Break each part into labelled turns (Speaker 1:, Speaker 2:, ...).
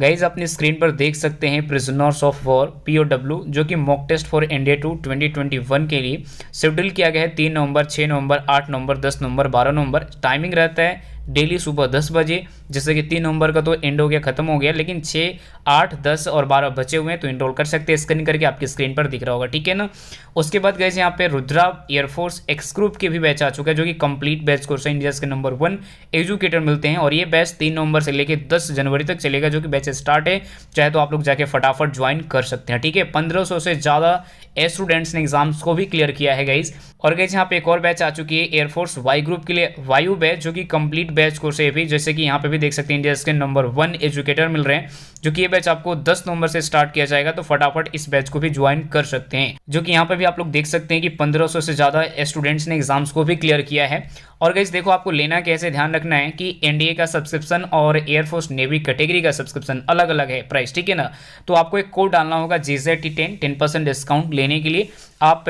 Speaker 1: Guys अपनी screen पर देख सकते हैं प्रिजनर्स ऑफ वॉर पीओडब्ल्यू जो कि मॉक टेस्ट फॉर इंडिया 2021 के लिए शेड्यूल किया गया है 3 नवंबर, 6 नवंबर, 8 नवंबर, 10 नवंबर, 12 नवंबर। टाइमिंग रहता है डेली सुबह 10 बजे। जैसे कि 3 नवंबर का तो एंड हो गया, खत्म हो गया, लेकिन 6, 8, 10 और 12 बचे हुए हैं, तो इनरोल कर सकते हैं। स्कैन करके आपकी स्क्रीन पर दिख रहा होगा, ठीक है ना। उसके बाद गए यहाँ पे रुद्रा एयरफोर्स एक्स ग्रुप के भी बैच आ चुका है जो कि कंप्लीट बैच कोर्स है। इंडिया के नंबर 1 एजुकेटर मिलते हैं और ये बैच 3 नवंबर से लेकर 10 जनवरी तक चलेगा, जो कि बैच स्टार्ट है। चाहे तो आप लोग जाके फटाफट ज्वाइन कर सकते हैं, ठीक है। 1500 से ज़्यादा स्टूडेंट्स ने एग्जाम्स को भी क्लियर किया है गाइज। और गाइज यहाँ पे एक और बैच आ चुकी है एयरफोर्स वाई ग्रुप के लिए, वायु बैच, जो कि कंप्लीट बैच कोर्स है भी। जैसे कि यहाँ पे भी देख सकते हैं इंडिया के नंबर 1 एजुकेटर मिल रहे हैं, जो कि ये बैच आपको 10 नवंबर से स्टार्ट किया जाएगा, तो फटाफट इस बैच को भी ज्वाइन कर सकते हैं। जो कि यहाँ पे भी आप लोग देख सकते हैं कि 1500 से ज़्यादा स्टूडेंट्स ने एग्जाम्स को भी क्लियर किया है। और गाइज देखो, आपको लेना कैसे, ध्यान रखना है कि एनडीए का सब्सक्रिप्शन और एयरफोर्स नेवी कैटेगरी का सब्सक्रिप्शन अलग अलग है प्राइस, ठीक है ना। तो आपको एक कोड डालना होगा GZT10, 10% डिस्काउंट लेने के लिए आप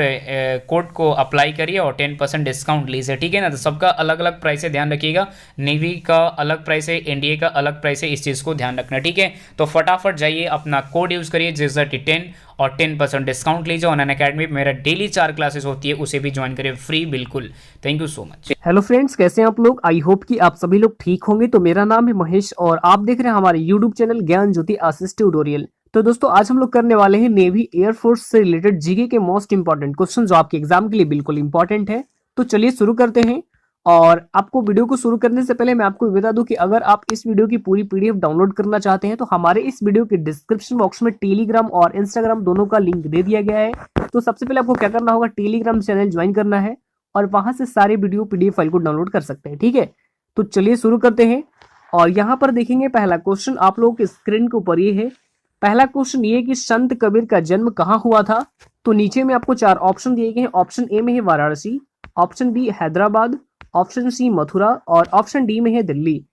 Speaker 1: कोड को अप्लाई करिए और 10% डिस्काउंट लीजिए, ठीक है ना। तो सबका अलग अलग प्राइस है, ध्यान रखिएगा। नेवी का अलग प्राइस है, एनडीए का अलग प्राइस है, इस चीज़ को ध्यान रखना, ठीक है। तो फटाफट जाइए, अपना कोड यूज़ करिए GZT10 और 10% डिस्काउंट लीजिए। ऑनलाइन अकेडमी में मेरा डेली 4 क्लासेस होती है, उसे भी ज्वाइन करिए फ्री, बिल्कुल। Thank you so much.
Speaker 2: Hello friends, कैसे हैं आप लोग। आई होप कि आप सभी लोग ठीक होंगे। तो मेरा नाम है महेश और आप देख रहे हैं हमारे यूट्यूब चैनल ज्ञान ज्योति आशीष ट्यूटोरियल। तो दोस्तों, आज हम लोग करने वाले हैं नेवी एयरफोर्स से रिलेटेड जीके के मोस्ट इंपॉर्टेंट क्वेश्चन, जो आपके एग्जाम के लिए बिल्कुल इंपॉर्टेंट है। तो चलिए शुरू करते हैं। और आपको वीडियो को शुरू करने से पहले मैं आपको बता दूं कि अगर आप इस वीडियो की पूरी पीडीएफ डाउनलोड करना चाहते हैं तो हमारे इस वीडियो के डिस्क्रिप्शन बॉक्स में टेलीग्राम और इंस्टाग्राम दोनों का लिंक दे दिया गया है। तो सबसे पहले आपको क्या करना होगा, टेलीग्राम चैनल ज्वाइन करना है और वहां से सारे वीडियो पीडीएफ फाइल को डाउनलोड कर सकते हैं, ठीक है। तो चलिए शुरू करते हैं। और यहाँ पर देखेंगे पहला क्वेश्चन आप लोगों की स्क्रीन के ऊपर ये है। पहला क्वेश्चन ये कि संत कबीर का जन्म कहाँ हुआ था। तो नीचे में आपको 4 ऑप्शन दिए गए हैं। ऑप्शन ए में है Varanasi, option B Hyderabad, option C Mathura और ऑप्शन डी में है दिल्ली।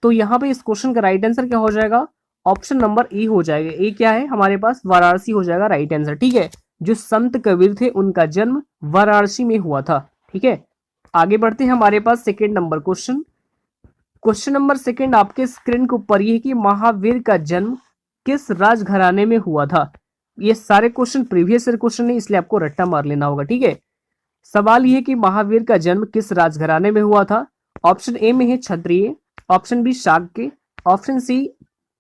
Speaker 2: तो यहाँ पे इस क्वेश्चन का राइट आंसर क्या हो जाएगा, ऑप्शन नंबर ए हो जाएगा। ए क्या है हमारे पास, वाराणसी हो जाएगा राइट आंसर, ठीक है। जो संत कबीर थे उनका जन्म वाराणसी में हुआ था, ठीक है। आगे बढ़ते हैं हमारे पास second number question. Question number second आपके स्क्रीन के ऊपर ये है कि महावीर का जन्म किस राजघराने में हुआ था। ये सारे क्वेश्चन प्रीवियस ईयर क्वेश्चन है, इसलिए आपको रट्टा मार लेना होगा, ठीक है। सवाल ये है कि महावीर का जन्म किस राजघराने में हुआ था। ऑप्शन ए में है Kshatriya, option B Shakya, option C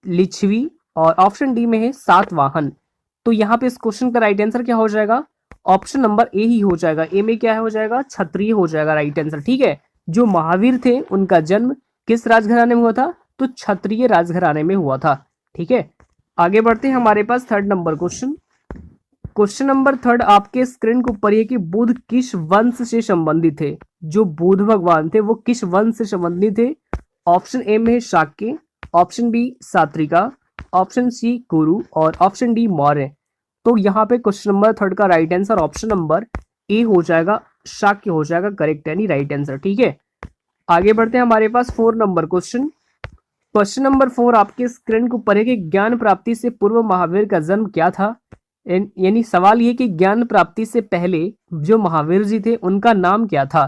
Speaker 2: Lichchhavi और ऑप्शन डी में है सातवाहन। तो यहाँ पे इस क्वेश्चन का राइट आंसर क्या हो जाएगा, ऑप्शन नंबर ए ही हो जाएगा। ए में क्या हो जाएगा, क्षत्रिय हो जाएगा राइट आंसर, ठीक है। जो महावीर थे उनका जन्म किस राजघराने में हुआ था, तो क्षत्रिय राजघराने में हुआ था, ठीक है। आगे बढ़ते हैं हमारे पास third number question. Question number third आपके स्क्रीन के ऊपर ये कि बुध किस वंश से संबंधित थे। जो बुध भगवान थे वो किस वंश से संबंधित थे। ऑप्शन ए में है Shakya, option B Satrika, option C Kuru और ऑप्शन डी मौर्य। तो यहाँ पे क्वेश्चन नंबर थर्ड का right answer option number A हो जाएगा, शाक्य हो जाएगा करेक्ट यानी राइट आंसर, ठीक है। आगे बढ़ते हैं हमारे पास 4 नंबर क्वेश्चन। क्वेश्चन नंबर 4 आपके स्क्रीन के ऊपर है कि ज्ञान प्राप्ति से पूर्व महावीर का जन्म क्या था। यानी सवाल ये कि ज्ञान प्राप्ति से पहले जो महावीर जी थे उनका नाम क्या था।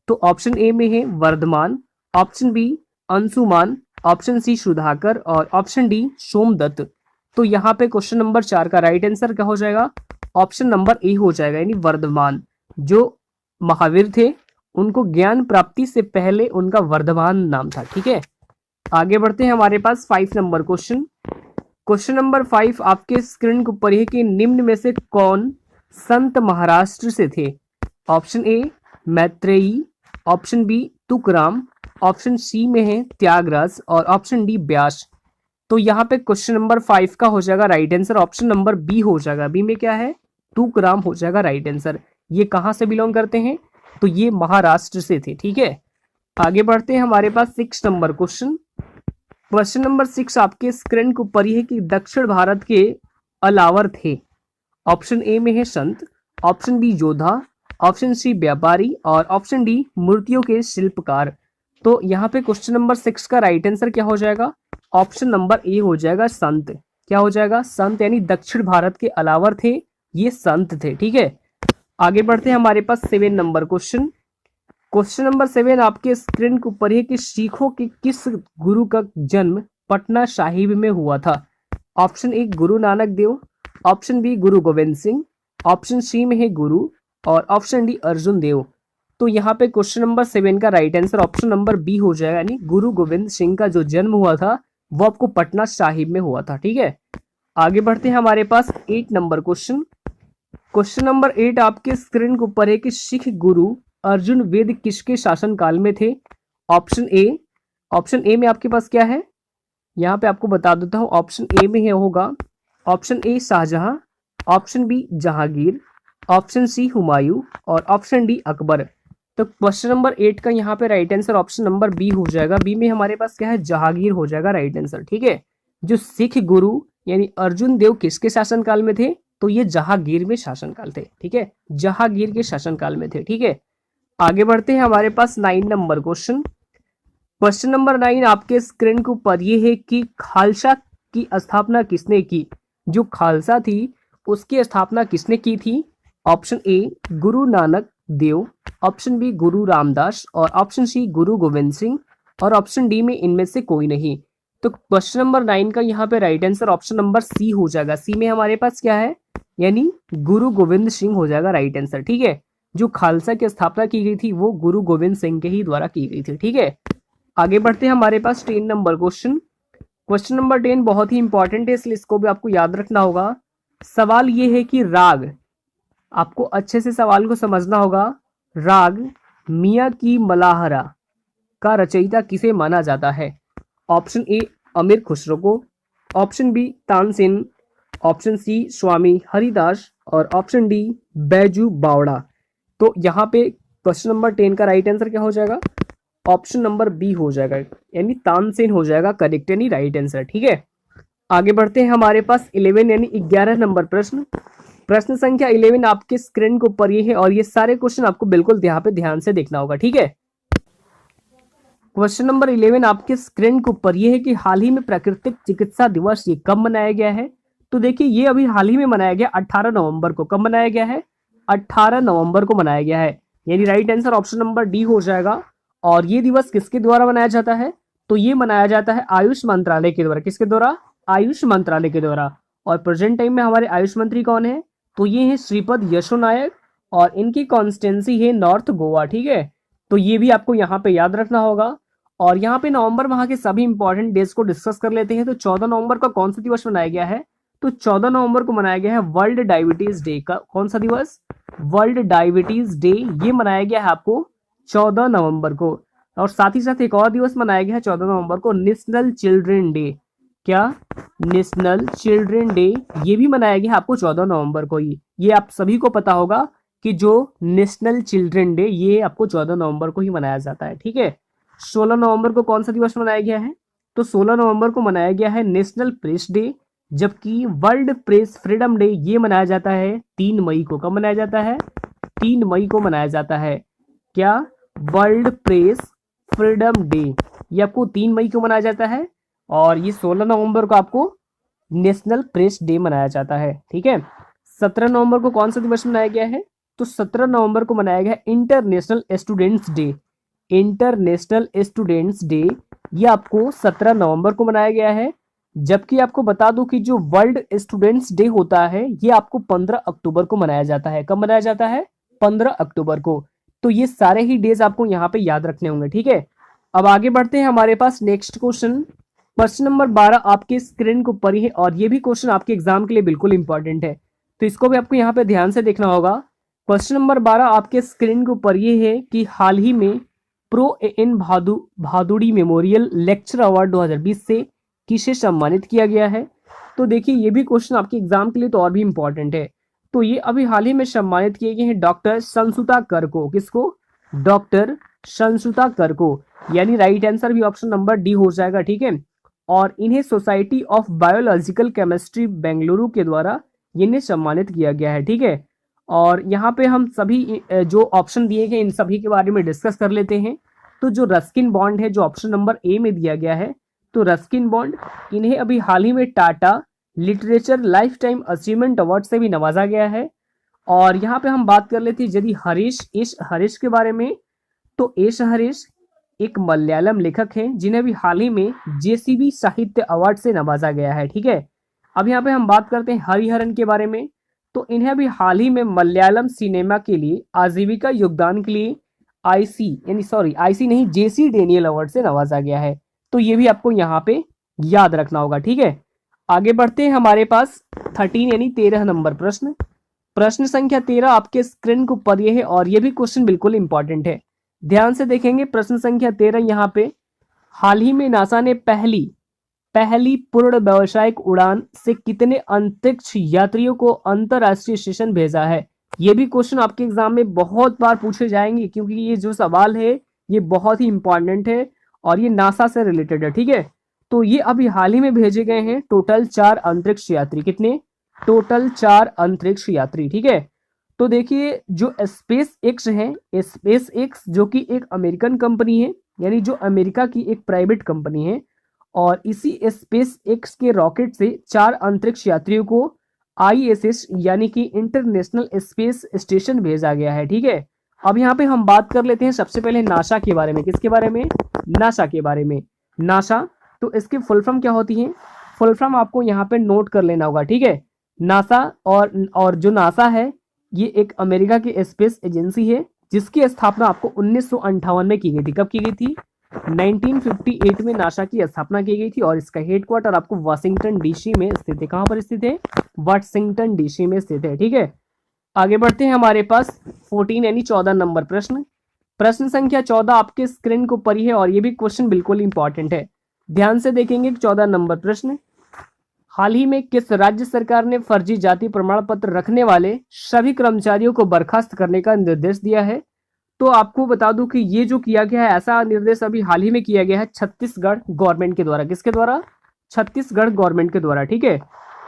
Speaker 2: तो ऑप्शन ए में है Vardhaman, option B Anshuman, option C Sudhakar और ऑप्शन डी सोमदत्त। तो यहाँ पे क्वेश्चन नंबर 4 का राइट आंसर क्या हो जाएगा, ऑप्शन नंबर ए हो जाएगा यानी वर्धमान। जो महावीर थे उनको ज्ञान प्राप्ति से पहले उनका वर्धमान नाम था, ठीक है। आगे बढ़ते हैं हमारे पास 5 नंबर क्वेश्चन। क्वेश्चन नंबर 5 आपके स्क्रीन के ऊपर है कि निम्न में से कौन संत महाराष्ट्र से थे। Option A Maitreyi, option B Tukaram, option C में है त्यागराज और ऑप्शन डी व्यास। तो यहाँ पे क्वेश्चन नंबर 5 का हो जाएगा right answer option number B हो जाएगा। बी में क्या है, तुकराम हो जाएगा राइट आंसर। ये कहाँ से बिलोंग करते हैं, तो ये महाराष्ट्र से थे, ठीक है। आगे बढ़ते हैं हमारे पास 6 नंबर क्वेश्चन। क्वेश्चन नंबर 6 आपके स्क्रीन के ऊपर है कि दक्षिण भारत के अलावर थे। ऑप्शन ए में है संत, ऑप्शन बी योद्धा, ऑप्शन सी व्यापारी और ऑप्शन डी मूर्तियों के शिल्पकार। तो यहाँ पे क्वेश्चन नंबर 6 का राइट आंसर क्या हो जाएगा, ऑप्शन नंबर ए हो जाएगा संत। क्या हो जाएगा, संत, यानी दक्षिण भारत के अलावर थे, ये संत थे, ठीक है। आगे बढ़ते हैं हमारे पास 7 नंबर क्वेश्चन। क्वेश्चन नंबर 7 आपके स्क्रीन के ऊपर है कि सिखों के किस गुरु का जन्म पटना साहिब में हुआ था। Option A Guru Nanak Dev, option B Guru Govind Singh, option C में है गुरु और ऑप्शन डी अर्जुन देव। तो यहाँ पे क्वेश्चन नंबर 7 का right answer option number B हो जाएगा, यानी गुरु गोविंद सिंह का जो जन्म हुआ था वो आपको पटना साहिब में हुआ था। ठीक है, आगे बढ़ते हैं हमारे पास 8 नंबर क्वेश्चन। क्वेश्चन नंबर 8 आपके स्क्रीन के ऊपर है कि सिख गुरु अर्जुन वेद किसके शासन काल में थे? ऑप्शन ए में आपके पास क्या है, यहाँ पे आपको बता देता हूँ। ऑप्शन ए में है होगा option A Shahjahan, option B Jahangir, option C Humayun और ऑप्शन डी अकबर। तो क्वेश्चन नंबर 8 का यहाँ पे right answer option number B हो जाएगा। बी में हमारे पास क्या है, जहांगीर हो जाएगा राइट आंसर। ठीक है, जो सिख गुरु यानी अर्जुन देव किसके शासनकाल में थे? तो ये जहांगीर में शासनकाल थे। ठीक है, जहांगीर के शासनकाल में थे। ठीक है, आगे बढ़ते हैं हमारे पास 9 नंबर क्वेश्चन। क्वेश्चन नंबर 9 आपके स्क्रीन के ऊपर ये है कि खालसा की स्थापना किसने की? जो खालसा थी उसकी स्थापना किसने की थी? Option A Guru Nanak Dev, option B गुरु रामदास और ऑप्शन सी गुरु गोविंद सिंह और ऑप्शन डी में इनमें से कोई नहीं। तो क्वेश्चन नंबर 9 का यहाँ पे right answer option number C हो जाएगा। सी में हमारे पास क्या है, यानी गुरु गोविंद सिंह हो जाएगा राइट आंसर। ठीक है, जो खालसा की स्थापना की गई थी वो गुरु गोविंद सिंह के ही द्वारा की गई थी। ठीक है, आगे बढ़ते हैं हमारे पास 10 नंबर क्वेश्चन। क्वेश्चन नंबर 10 बहुत ही इंपॉर्टेंट है, इसलिए इसको भी आपको याद रखना होगा। सवाल ये है कि राग, आपको अच्छे से सवाल को समझना होगा। राग मियाँ की मलाहरा का रचयिता किसे माना जाता है? ऑप्शन ए अमीर खुसरो को, option B Tansen, option C Swami Haridas और ऑप्शन डी बैजू बावड़ा। तो यहाँ पे क्वेश्चन नंबर 10 का राइट आंसर क्या हो जाएगा? ऑप्शन नंबर बी हो जाएगा, यानी तानसेन हो जाएगा करेक्ट, यानी राइट आंसर। ठीक है, आगे बढ़ते हैं हमारे पास 11 यानी 11 नंबर प्रश्न। प्रश्न संख्या 11 आपके स्क्रीन के ऊपर ये है और ये सारे क्वेश्चन आपको बिल्कुल यहाँ पे ध्यान से देखना होगा। ठीक है, क्वेश्चन नंबर 11 आपके स्क्रीन के ऊपर ये है कि हाल ही में प्राकृतिक चिकित्सा दिवस ये कब मनाया गया है? तो देखिए ये अभी हाल ही में मनाया गया 18 नवंबर को। कब मनाया गया है? 18 नवंबर को मनाया गया है, यानी right answer option number D हो जाएगा। और ये दिवस किसके द्वारा मनाया जाता है? तो ये मनाया जाता है आयुष मंत्रालय के द्वारा। किसके द्वारा? आयुष मंत्रालय के द्वारा। और प्रेजेंट टाइम में हमारे आयुष मंत्री कौन है? तो ये है श्रीपद यशो नायक और इनकी कॉन्स्टिट्यूंसी है नॉर्थ गोवा। ठीक है, तो ये भी आपको यहाँ पे याद रखना होगा। और यहाँ पे नवंबर माह के सभी इंपॉर्टेंट डेज को डिस्कस कर लेते हैं। तो 14 नवंबर का कौन सा दिवस मनाया गया है? तो 14 नवंबर को मनाया गया है वर्ल्ड डायबिटीज डे का। कौन सा दिवस? वर्ल्ड डायबिटीज डे, ये मनाया गया है आपको 14 नवंबर को। और साथ ही साथ एक और दिवस मनाया गया है 14 नवंबर को, नेशनल चिल्ड्रन डे। क्या? नेशनल चिल्ड्रन डे, ये भी मनाया गया है आपको 14 नवंबर को ही। ये आप सभी को पता होगा कि जो नेशनल चिल्ड्रन डे ये आपको 14 नवंबर को ही मनाया जाता है। ठीक है, 16 नवंबर को कौन सा दिवस मनाया गया है? तो 16 नवंबर को मनाया गया है नेशनल प्रेस डे, जबकि वर्ल्ड प्रेस फ्रीडम डे ये मनाया जाता है 3 मई को। कब मनाया जाता है? 3 मई को मनाया जाता है। क्या? वर्ल्ड प्रेस फ्रीडम डे ये आपको 3 मई को मनाया जाता है और ये 16 नवंबर को आपको नेशनल प्रेस डे मनाया जाता है। ठीक है, 17 नवंबर को कौन सा दिवस मनाया गया है? तो 17 नवंबर को मनाया गया है international students day. International students day ये आपको 17 नवंबर को मनाया गया है। जबकि आपको बता दूं कि जो वर्ल्ड स्टूडेंट्स डे होता है ये आपको 15 अक्टूबर को मनाया जाता है। कब मनाया जाता है? 15 अक्टूबर को। तो ये सारे ही डेज आपको यहाँ पे याद रखने होंगे। ठीक है, अब आगे बढ़ते हैं हमारे पास नेक्स्ट क्वेश्चन। क्वेश्चन नंबर 12 आपके स्क्रीन के ऊपर ही है और ये भी क्वेश्चन आपके एग्जाम के लिए बिल्कुल इंपॉर्टेंट है, तो इसको भी आपको यहाँ पे ध्यान से देखना होगा। क्वेश्चन नंबर 12 आपके स्क्रीन के ऊपर ये है कि हाल ही में Prof N Bhaduri memorial lecture award 2020 से किसे सम्मानित किया गया है? तो देखिए ये भी क्वेश्चन आपके एग्जाम के लिए तो और भी इंपॉर्टेंट है। तो ये अभी हाल ही में सम्मानित किए गए हैं डॉक्टर संसुता कर को। किसको? डॉक्टर संसुता कर को, यानी राइट आंसर भी ऑप्शन नंबर डी हो जाएगा। ठीक है, और इन्हें society of biological chemistry Bengaluru के द्वारा इन्हें सम्मानित किया गया है। ठीक है, और यहाँ पे हम सभी जो ऑप्शन दिए गए इन सभी के बारे में डिस्कस कर लेते हैं। तो जो रस्किन बॉन्ड है जो ऑप्शन नंबर ए में दिया गया है, तो रस्किन बॉन्ड इन्हें अभी हाल ही में Tata literature life time achievement award से भी नवाजा गया है। और यहाँ पे हम बात कर लेते हैं यदि एस हरीश के बारे में, तो एस हरीश एक मलयालम लेखक हैं जिन्हें भी हाल ही में जेसीबी साहित्य अवार्ड से नवाजा गया है। ठीक है, अब यहाँ पे हम बात करते हैं हरिहरन के बारे में। तो इन्हें अभी हाल ही में मलयालम सिनेमा के लिए आजीविका योगदान के लिए आईसी नहीं, जेसी डेनियल अवार्ड से नवाजा गया है। तो ये भी आपको यहाँ पे याद रखना होगा, ठीक है। आगे बढ़ते हैं हमारे पास 13 यानी 13 नंबर प्रश्न। प्रश्न संख्या 13 आपके स्क्रीन के ऊपर ये है और ये भी क्वेश्चन बिल्कुल इंपॉर्टेंट है। ध्यान से देखेंगे प्रश्न संख्या 13 यहाँ पे, हाल ही में नासा ने पहली पूर्ण व्यावसायिक उड़ान से कितने अंतरिक्ष यात्रियों को अंतरराष्ट्रीय स्टेशन भेजा है। ये भी क्वेश्चन आपके एग्जाम में बहुत बार पूछे जाएंगे, क्योंकि ये जो सवाल है ये बहुत ही इंपॉर्टेंट है और ये नासा से रिलेटेड है, ठीक है। तो ये अभी हाल ही में भेजे गए हैं टोटल 4 अंतरिक्ष यात्री। कितने? टोटल 4 अंतरिक्ष यात्री, ठीक है। तो देखिए जो स्पेस एक्स है, स्पेस एक्स जो कि एक अमेरिकन कंपनी है, यानी जो अमेरिका की एक प्राइवेट कंपनी है, और इसी स्पेस एक्स के रॉकेट से 4 अंतरिक्ष यात्रियों को आईएसएस यानी कि इंटरनेशनल स्पेस स्टेशन भेजा गया है, ठीक है। अब यहाँ पे हम बात कर लेते हैं सबसे पहले नासा के बारे में। किसके बारे में? नासा के बारे में। नासा, तो इसकी फुल फॉर्म क्या होती है? फुल फॉर्म आपको यहाँ पे नोट कर लेना होगा, ठीक है। नासा और जो नासा है ये एक अमेरिका की स्पेस एजेंसी है, जिसकी स्थापना आपको 1958 में की गई थी। कब की गई थी? 1958 में नासा की स्थापना की गई थी और इसका हेडक्वार्टर आपको वाशिंगटन डीसी में स्थित है। कहां पर स्थित है? वाशिंगटन डीसी में स्थित है, ठीक है। आगे बढ़ते हैं हमारे पास 14 यानी 14 नंबर प्रश्न। प्रश्न संख्या 14 आपके स्क्रीन को ऊपर ही है और ये भी क्वेश्चन बिल्कुल इंपॉर्टेंट है। ध्यान से देखेंगे 14 नंबर प्रश्न, हाल ही में किस राज्य सरकार ने फर्जी जाति प्रमाण पत्र रखने वाले सभी कर्मचारियों को बर्खास्त करने का निर्देश दिया है? तो आपको बता दूं कि ये जो किया गया है, ऐसा निर्देश अभी हाल ही में किया गया है छत्तीसगढ़ गवर्नमेंट के द्वारा। किसके द्वारा? छत्तीसगढ़ गवर्नमेंट के द्वारा, ठीक है।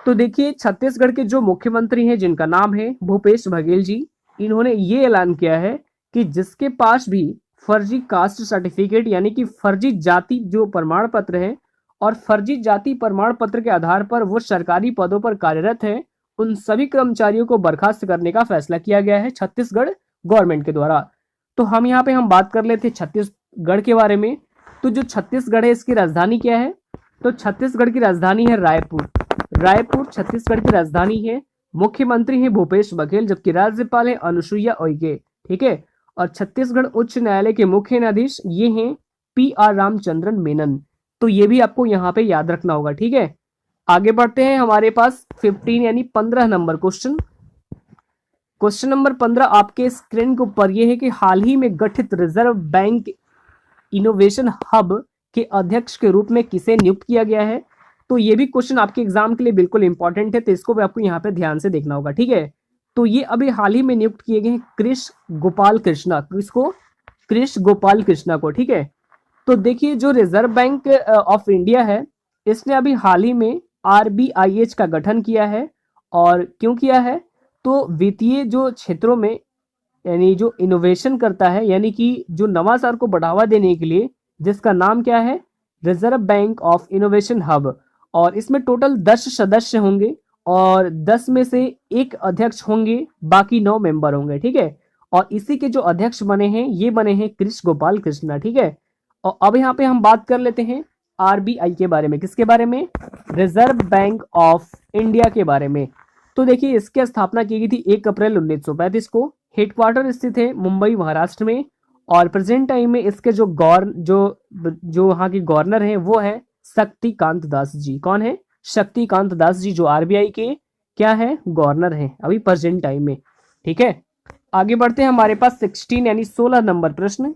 Speaker 2: तो देखिए छत्तीसगढ़ के जो मुख्यमंत्री हैं जिनका नाम है भूपेश बघेल जी, इन्होंने ये ऐलान किया है कि जिसके पास भी फर्जी कास्ट सर्टिफिकेट यानी कि फर्जी जाति जो प्रमाण पत्र है और फर्जी जाति प्रमाण पत्र के आधार पर वो सरकारी पदों पर कार्यरत है, उन सभी कर्मचारियों को बर्खास्त करने का फैसला किया गया है छत्तीसगढ़ गवर्नमेंट के द्वारा। तो हम यहाँ पे हम बात कर लेते हैं छत्तीसगढ़ के बारे में। तो जो छत्तीसगढ़ है इसकी राजधानी क्या है? तो छत्तीसगढ़ की राजधानी है रायपुर। रायपुर छत्तीसगढ़ की राजधानी है। मुख्यमंत्री है भूपेश बघेल, जबकि राज्यपाल है अनुसुईया उइके, ठीक है। और छत्तीसगढ़ उच्च न्यायालय के मुख्य न्यायाधीश ये हैं PR रामचंद्रन मेनन। तो ये भी आपको यहाँ पे याद रखना होगा, ठीक है। आगे बढ़ते हैं हमारे पास 15 यानी 15 नंबर क्वेश्चन। क्वेश्चन नंबर 15 आपके स्क्रीन के ऊपर ये है कि हाल ही में गठित रिजर्व बैंक इनोवेशन हब के अध्यक्ष के रूप में किसे नियुक्त किया गया है? तो ये भी क्वेश्चन आपके एग्जाम के लिए बिल्कुल इंपॉर्टेंट है, तो इसको भी आपको यहाँ पे ध्यान से देखना होगा, ठीक है। तो ये अभी हाल ही में नियुक्त किए गए हैं कृष गोपाल कृष्णा। किसको? कृष गोपाल कृष्णा को, ठीक है। तो देखिए जो रिजर्व बैंक ऑफ इंडिया है, इसने अभी हाल ही में RBIH का गठन किया है। और क्यों किया है? तो वित्तीय जो क्षेत्रों में यानी जो इनोवेशन करता है, यानी कि जो नवाचार को बढ़ावा देने के लिए, जिसका नाम क्या है? Reserve bank of innovation hub. और इसमें टोटल 10 सदस्य होंगे और 10 में से एक अध्यक्ष होंगे, बाकी 9 मेंबर होंगे, ठीक है। और इसी के जो अध्यक्ष बने हैं ये बने हैं कृष गोपाल कृष्णा, ठीक है। और अब यहाँ पे हम बात कर लेते हैं RBI के बारे में। किसके बारे में? रिजर्व बैंक ऑफ इंडिया के बारे में। तो देखिए इसकी स्थापना की गई थी 1 अप्रैल 1935 को। हेडक्वार्टर स्थित है मुंबई महाराष्ट्र में। और प्रेजेंट टाइम में इसके जो वहाँ के गवर्नर हैं वो है शक्तिकांत दास जी। कौन है? शक्तिकांत दास जी, जो RBI के क्या है? गवर्नर हैं अभी प्रेजेंट टाइम में, ठीक है। आगे बढ़ते हैं हमारे पास 16 यानी 16 नंबर प्रश्न।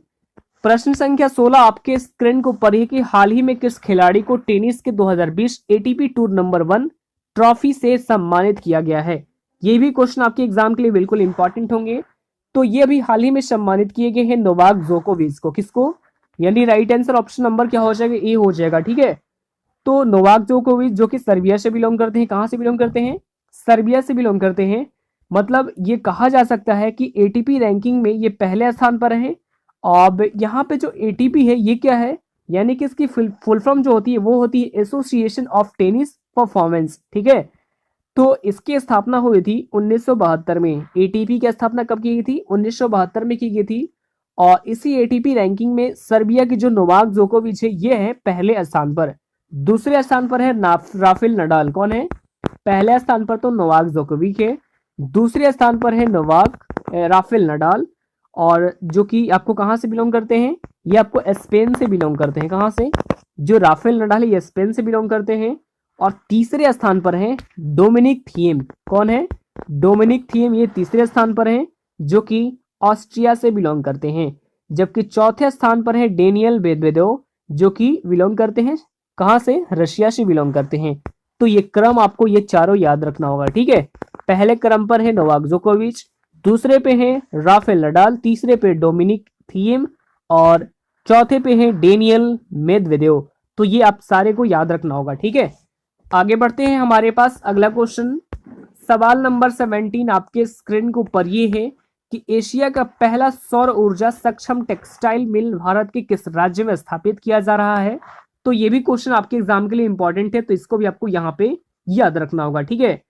Speaker 2: प्रश्न संख्या 16 आपके स्क्रीन को ऊपर है कि हाल ही में किस खिलाड़ी को टेनिस के 2020 ATP टूर नंबर 1 ट्रॉफी से सम्मानित किया गया है? ये भी क्वेश्चन आपके एग्जाम के लिए बिल्कुल इंपॉर्टेंट होंगे। तो ये अभी हाल ही में सम्मानित किए गए हैं नोवाक जोकोविच को। किसको? यानी राइट आंसर ऑप्शन नंबर क्या हो जाएगा? ए हो जाएगा, ठीक है। तो नोवाक जोकोविच जो कि सर्बिया से बिलोंग करते हैं। कहाँ से बिलोंग करते हैं? सर्बिया से बिलोंग करते हैं। मतलब ये कहा जा सकता है कि ATP रैंकिंग में ये पहले स्थान पर है। अब यहाँ पे जो ATP है ये क्या है? यानी कि इसकी फुल फॉर्म जो होती है वो होती है एसोसिएशन ऑफ टेनिस परफॉर्मेंस, ठीक है। तो इसकी स्थापना हुई थी 1972 में। ATP की स्थापना कब की गई थी? 1972 में की गई थी। और इसी ATP रैंकिंग में सर्बिया की जो नोवाक जोकोविच है ये है पहले स्थान पर। दूसरे स्थान पर है राफेल नडाल। कौन है? पहले स्थान पर तो नोवाक जोकोविक है, दूसरे स्थान पर है राफेल नडाल, और जो कि आपको कहाँ से बिलोंग करते हैं, ये आपको स्पेन से बिलोंग करते हैं। कहाँ से? जो राफेल नडाल है ये स्पेन से बिलोंग करते हैं। और तीसरे स्थान पर है डोमिनिक थिएम। कौन है? डोमिनिक थिएम, ये तीसरे स्थान पर है, जो कि ऑस्ट्रिया से बिलोंग करते हैं। जबकि चौथे स्थान पर है डेनियल मेदवेदेव, जो कि बिलोंग करते हैं कहाँ से? रशिया से बिलोंग करते हैं। तो ये क्रम आपको ये चारों याद रखना होगा, ठीक है। पहले क्रम पर है नोवाक जोकोविच, दूसरे पे है राफेल नडाल, तीसरे पे डोमिनिक थिएम और चौथे पे है डेनियल मेदवेदेव। तो ये आप सारे को याद रखना होगा, ठीक है। आगे बढ़ते हैं, हमारे पास अगला क्वेश्चन सवाल नंबर 17 आपके स्क्रीन के ऊपर ये है कि एशिया का पहला सौर ऊर्जा सक्षम टेक्सटाइल मिल भारत के किस राज्य में स्थापित किया जा रहा है। तो ये भी क्वेश्चन आपके एग्जाम के लिए इंपॉर्टेंट है, तो इसको भी आपको यहाँ पे याद रखना होगा, ठीक है।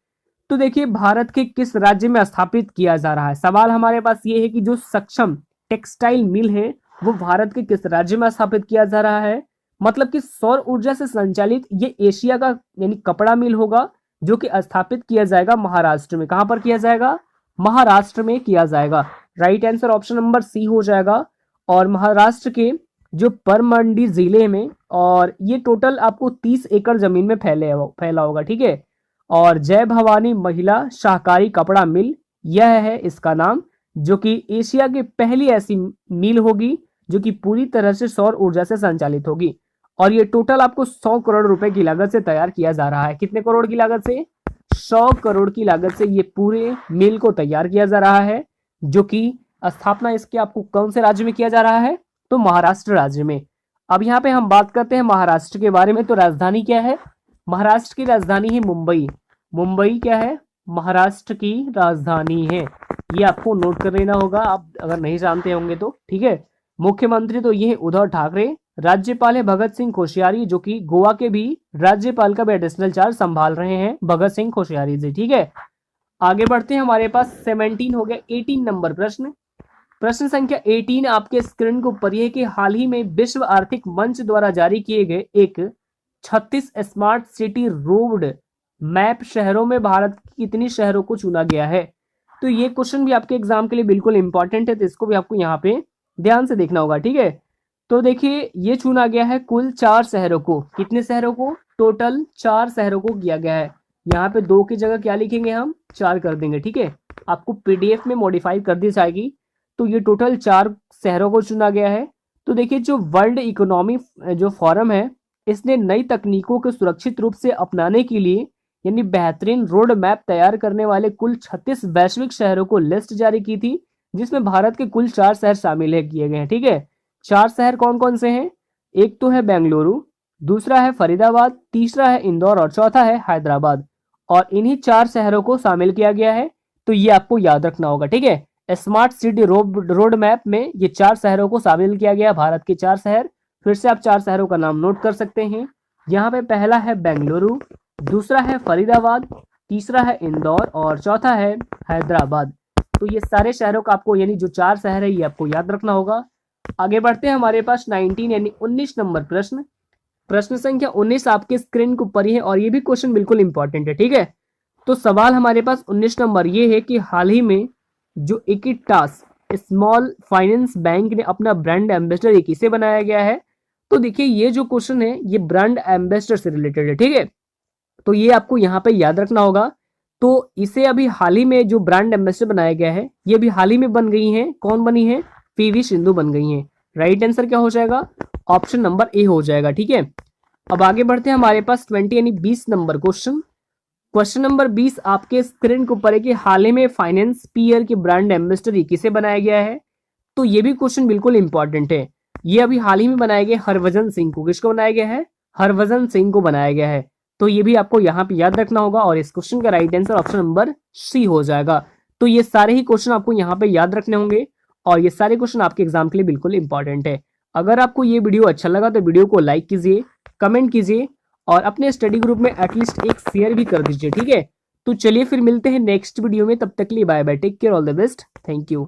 Speaker 2: तो देखिए भारत के किस राज्य में स्थापित किया जा रहा है। सवाल हमारे पास ये है कि जो सक्षम टेक्सटाइल मिल है वो भारत के किस राज्य में स्थापित किया जा रहा है। मतलब कि सौर ऊर्जा से संचालित ये एशिया का यानी कपड़ा मिल होगा, जो कि स्थापित किया जाएगा महाराष्ट्र में। कहां पर किया जाएगा? महाराष्ट्र में किया जाएगा। Right answer option number C हो जाएगा। और महाराष्ट्र के जो परमंडी जिले में, और ये टोटल आपको 30 एकड़ जमीन में फैला होगा, ठीक है। और जय भवानी महिला शाकाहारी कपड़ा मिल यह है इसका नाम, जो कि एशिया की पहली ऐसी मिल होगी जो कि पूरी तरह से सौर ऊर्जा से संचालित होगी। और ये टोटल आपको 100 करोड़ रुपए की लागत से तैयार किया जा रहा है। कितने करोड़ की लागत से? 100 करोड़ की लागत से ये पूरे मिल को तैयार किया जा रहा है, जो कि स्थापना इसके आपको कौन से राज्य में किया जा रहा है? तो महाराष्ट्र राज्य में। अब यहाँ पे हम बात करते हैं महाराष्ट्र के बारे में। तो राजधानी क्या है? महाराष्ट्र की राजधानी है मुंबई। मुंबई क्या है? महाराष्ट्र की राजधानी है। ये आपको नोट कर लेना होगा, आप अगर नहीं जानते होंगे तो, ठीक है। मुख्यमंत्री तो ये है उद्धव ठाकरे, राज्यपाल है भगत सिंह कोश्यारी, जो कि गोवा के भी राज्यपाल का भी एडिशनल चार्ज संभाल रहे हैं भगत सिंह कोश्यारी जी, ठीक है। आगे बढ़ते हैं, हमारे पास 17 हो गया। 18 नंबर प्रश्न, प्रश्न संख्या 18 आपके स्क्रीन को ऊपर है कि हाल ही में विश्व आर्थिक मंच द्वारा जारी किए गए एक 36 स्मार्ट सिटी रोड मैप शहरों में भारत की कितनी शहरों को चुना गया है। तो ये क्वेश्चन भी आपके एग्जाम के लिए बिल्कुल इंपॉर्टेंट है, तो इसको भी आपको यहाँ पे ध्यान से देखना होगा, ठीक है। तो देखिए ये चुना गया है कुल 4 शहरों को। कितने शहरों को? टोटल 4 शहरों को किया गया है। यहाँ पे 2 की जगह क्या लिखेंगे हम? 4 कर देंगे, ठीक है। आपको पीडीएफ में मॉडिफाई कर दी जाएगी। तो ये टोटल 4 शहरों को चुना गया है। तो देखिए जो वर्ल्ड इकोनॉमी जो फोरम है, इसने नई तकनीकों को सुरक्षित रूप से अपनाने के लिए यानी बेहतरीन रोड मैप तैयार करने वाले कुल 36 वैश्विक शहरों को लिस्ट जारी की थी, जिसमें भारत के कुल 4 शहर शामिल किए गए हैं, ठीक है। 4 शहर कौन कौन से हैं? एक तो है बेंगलुरु, दूसरा है फरीदाबाद, तीसरा है इंदौर और चौथा है हैदराबाद। और इन्हीं 4 शहरों को शामिल किया गया है। तो ये आपको याद रखना होगा, ठीक है। स्मार्ट सिटी रोड मैप में ये 4 शहरों को शामिल किया गया, भारत के 4 शहर। फिर से आप 4 शहरों का नाम नोट कर सकते हैं। यहाँ पे पहला है बेंगलुरु, दूसरा है फरीदाबाद, तीसरा है इंदौर और चौथा है हैदराबाद। तो ये सारे शहरों का आपको यानी जो 4 शहर है ये आपको याद रखना होगा। आगे बढ़ते हैं, हमारे पास 19 यानी 19 नंबर प्रश्न, प्रश्न संख्या 19 आपके स्क्रीन के ऊपर ही है और ये भी क्वेश्चन बिल्कुल इंपॉर्टेंट है, ठीक है। तो सवाल हमारे पास 19 नंबर ये है कि हाल ही में जो इक्विटास स्मॉल फाइनेंस बैंक ने अपना ब्रांड एम्बेसडर ये किसे बनाया गया है। तो देखिए ये जो क्वेश्चन है ये ब्रांड एम्बेसडर से रिलेटेड है, ठीक है। तो ये आपको यहाँ पे याद रखना होगा। तो इसे अभी हाल ही में जो ब्रांड एम्बेसडर बनाया गया है ये भी हाल ही में बन गई है। कौन बनी है? पीवी सिंधु बन गई है। राइट आंसर क्या हो जाएगा? ऑप्शन नंबर ए हो जाएगा, ठीक है। अब आगे बढ़ते हैं, हमारे पास 20 यानी 20 नंबर क्वेश्चन, क्वेश्चन नंबर 20 आपके स्क्रीन के ऊपर है कि हाल ही में फाइनेंस पीयर के ब्रांड एम्बेसडर किसे बनाया गया है। तो ये भी क्वेश्चन बिल्कुल इंपॉर्टेंट है। ये अभी हाल ही में बनाया गया हरभजन सिंह को। किसको बनाया गया है? हरभजन सिंह को बनाया गया है। तो ये भी आपको यहाँ पे याद रखना होगा और इस क्वेश्चन का right answer option number C हो जाएगा। तो ये सारे ही क्वेश्चन आपको यहाँ पे याद रखने होंगे और ये सारे क्वेश्चन आपके एग्जाम के लिए बिल्कुल इंपॉर्टेंट है। अगर आपको ये वीडियो अच्छा लगा तो वीडियो को लाइक कीजिए, कमेंट कीजिए और अपने स्टडी ग्रुप में एटलीस्ट एक शेयर भी कर दीजिए, ठीक है। तो चलिए फिर मिलते हैं नेक्स्ट वीडियो में, तब तक के लिए bye bye, take care, all the best, thank you.